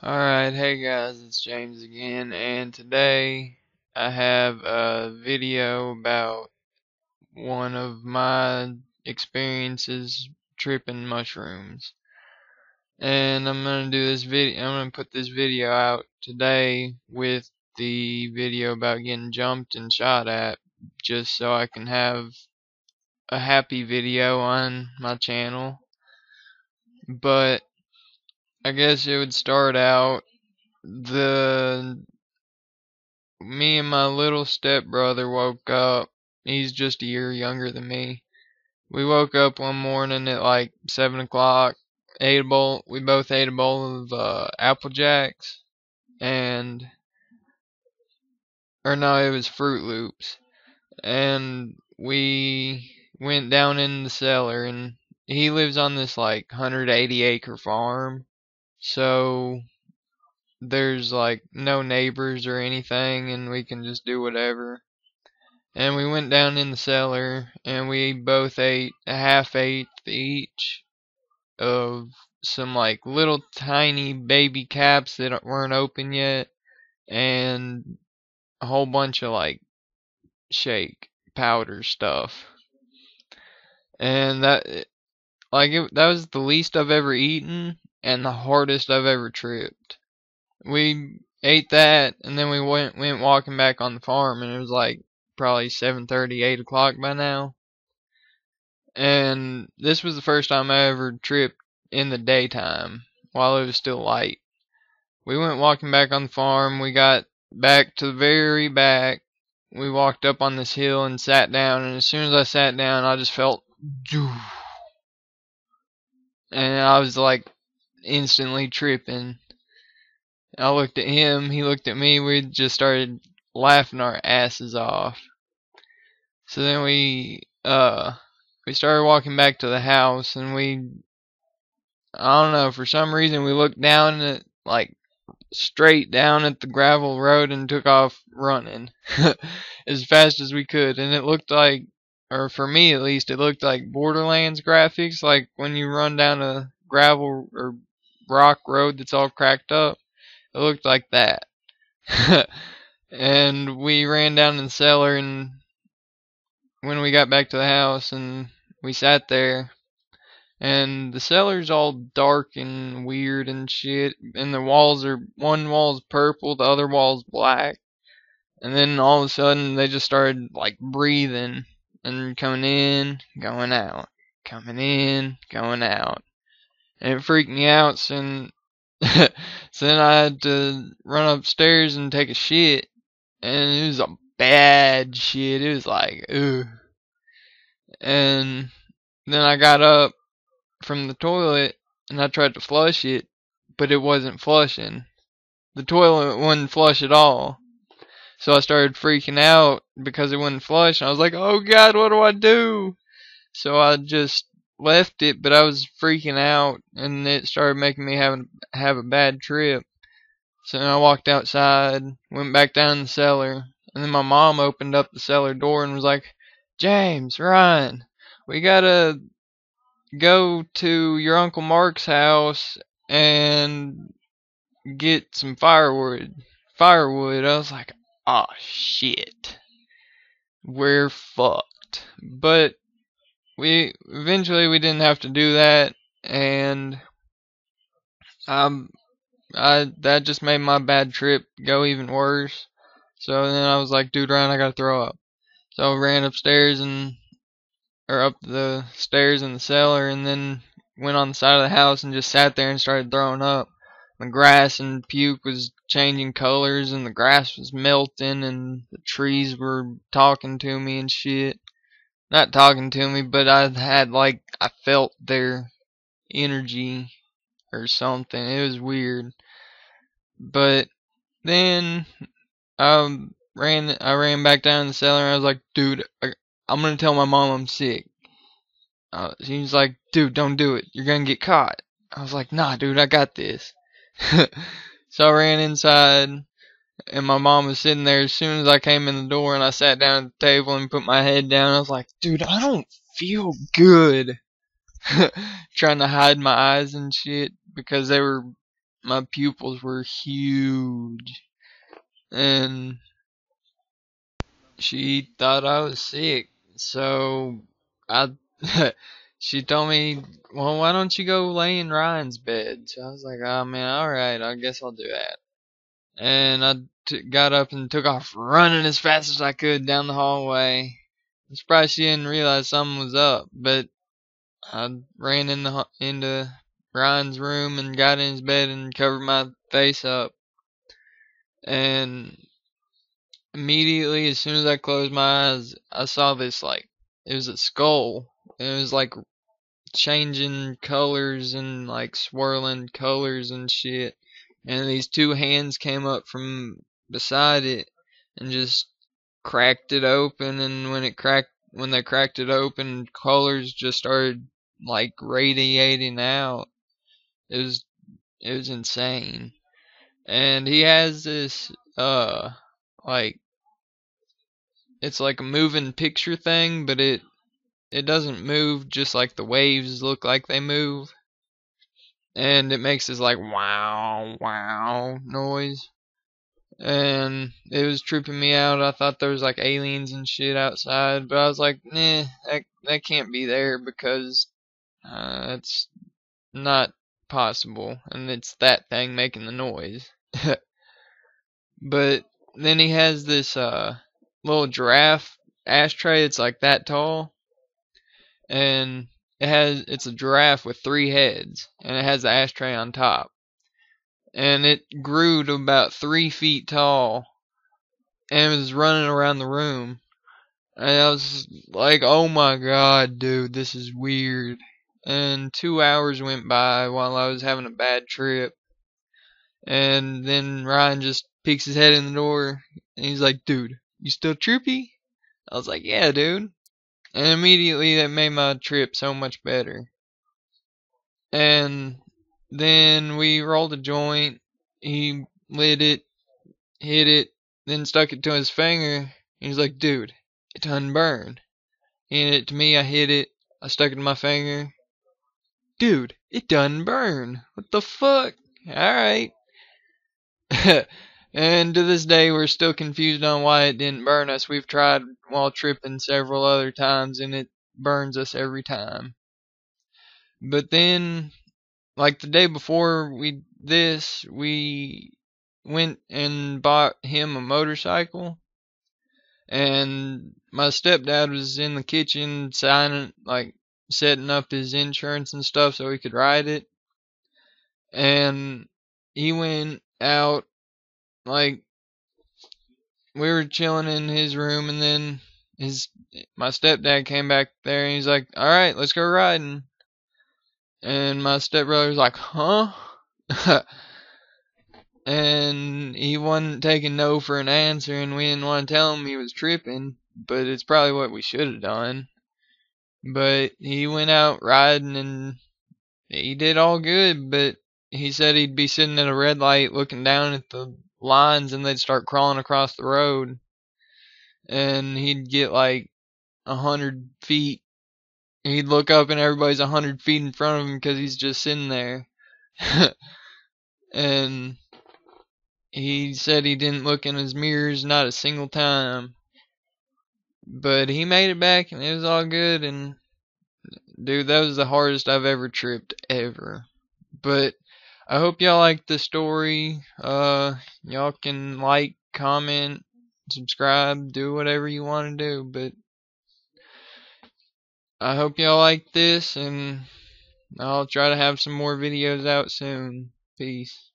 Alright, hey guys, it's James again, and today I have a video about one of my experiences tripping mushrooms. And I'm gonna put this video out today with the video about getting jumped and shot at, just so I can have a happy video on my channel. But I guess it would start out the me and my little stepbrother woke up. He's just a year younger than me. We woke up one morning at like 7 o'clock. We both ate a bowl of Apple Jacks, and or no, it was Fruit Loops. And we went down in the cellar, and he lives on this like 180-acre farm. So there's like no neighbors or anything, and we can just do whatever. And we went down in the cellar and we both ate a half-eighth each of some like little tiny baby caps that weren't open yet, and a whole bunch of like shake powder stuff. And that was the least I've ever eaten and the hardest I've ever tripped. We ate that, and then we went walking back on the farm, and it was like probably 7:30, 8 o'clock by now. And this was the first time I ever tripped in the daytime while it was still light. We went walking back on the farm. We got back to the very back. We walked up on this hill and sat down, and as soon as I sat down, I just felt, and I was like instantly tripping. I looked at him, he looked at me, we just started laughing our asses off. So then we started walking back to the house, and I don't know, for some reason we looked down at, like, straight down at the gravel road and took off running as fast as we could. And it looked like, or for me at least, it looked like Borderlands graphics, like when you run down a gravel or rock road that's all cracked up. It looked like that. And we ran down in the cellar, and when we got back to the house and we sat there, and the cellar's all dark and weird and shit, and one wall's purple, the other wall's black, and then all of a sudden they just started like breathing and coming in, going out, coming in, going out, and it freaked me out. So then I had to run upstairs and take a shit, and it was a bad shit. It was like, ugh. And then I got up from the toilet and I tried to flush it, but it wasn't flushing. The toilet wouldn't flush at all. So I started freaking out because it wouldn't flush, and I was like, oh God, what do I do? So I just left it, but I was freaking out, and it started making me have a bad trip. So then I walked outside, went back down in the cellar, and then my mom opened up the cellar door and was like, James, Ryan, we gotta go to your Uncle Mark's house and get some firewood. I was like, oh shit, we're fucked. But we didn't have to do that, and that just made my bad trip go even worse. So then I was like, dude, Ryan, I gotta throw up. So I ran upstairs or up the stairs in the cellar, and then went on the side of the house and just sat there and started throwing up. The grass and puke was changing colors, and the grass was melting, and the trees were talking to me and shit. Not talking to me, but I felt their energy or something. It was weird. But then I ran back down in the cellar, and I was like, dude, I'm gonna tell my mom I'm sick. She was like, dude, don't do it. You're gonna get caught. I was like, nah, dude, I got this. So I ran inside, and my mom was sitting there. As soon as I came in the door and I sat down at the table and put my head down, I was like, dude, I don't feel good. Trying to hide my eyes and shit because they were my pupils were huge, and she thought I was sick. So I she told me, well, why don't you go lay in Ryan's bed? So I was like, oh man, alright, I guess I'll do that. And I got up and took off running as fast as I could down the hallway. I'm surprised she didn't realize something was up, but I ran into Ryan's room and got in his bed and covered my face up. And immediately, as soon as I closed my eyes, I saw this, like, it was a skull. And it was like changing colors and like swirling colors and shit. And these two hands came up from beside it and just cracked it open. And when they cracked it open, colors just started like radiating out. It was it was insane. And he has this like, it's like a moving picture thing, but it doesn't move, just like the waves look like they move. And it makes this like wow wow noise. And it was tripping me out. I thought there was like aliens and shit outside, but I was like, nah, that can't be there because it's not possible, and it's that thing making the noise. But then he has this little giraffe ashtray. It's like that tall, and it's a giraffe with 3 heads, and it has the ashtray on top. And it grew to about 3 feet tall, and it was running around the room. And I was like, oh my god, dude, this is weird. And 2 hours went by while I was having a bad trip. And then Ryan just peeks his head in the door, and he's like, dude, you still trippy? I was like, yeah, dude. And immediately that made my trip so much better. And then we rolled a joint. He lit it, hit it, then stuck it to his finger. He's like, dude, it doesn't burn. He handed it to me, I hit it, I stuck it to my finger. Dude, it doesn't burn. What the fuck? Alright. And to this day, we're still confused on why it didn't burn us. We've tried while tripping several other times, and it burns us every time. But then, like the day before we went and bought him a motorcycle. And my stepdad was in the kitchen setting up his insurance and stuff so he could ride it. And he went out, like, we were chilling in his room, and then my stepdad came back there and he's like, alright, let's go riding. And my stepbrother was like, huh? And he wasn't taking no for an answer, and we didn't want to tell him he was tripping, but it's probably what we should have done. But he went out riding and he did all good, but he said he'd be sitting at a red light looking down at the lines and they'd start crawling across the road. And he'd get like 100 feet. He'd look up and everybody's 100 feet in front of him because he's just sitting there. And he said he didn't look in his mirrors not a single time. But he made it back and it was all good. And dude, that was the hardest I've ever tripped ever. But I hope y'all like the story. Y'all can like, comment, subscribe, do whatever you want to do. But I hope y'all like this, and I'll try to have some more videos out soon. Peace.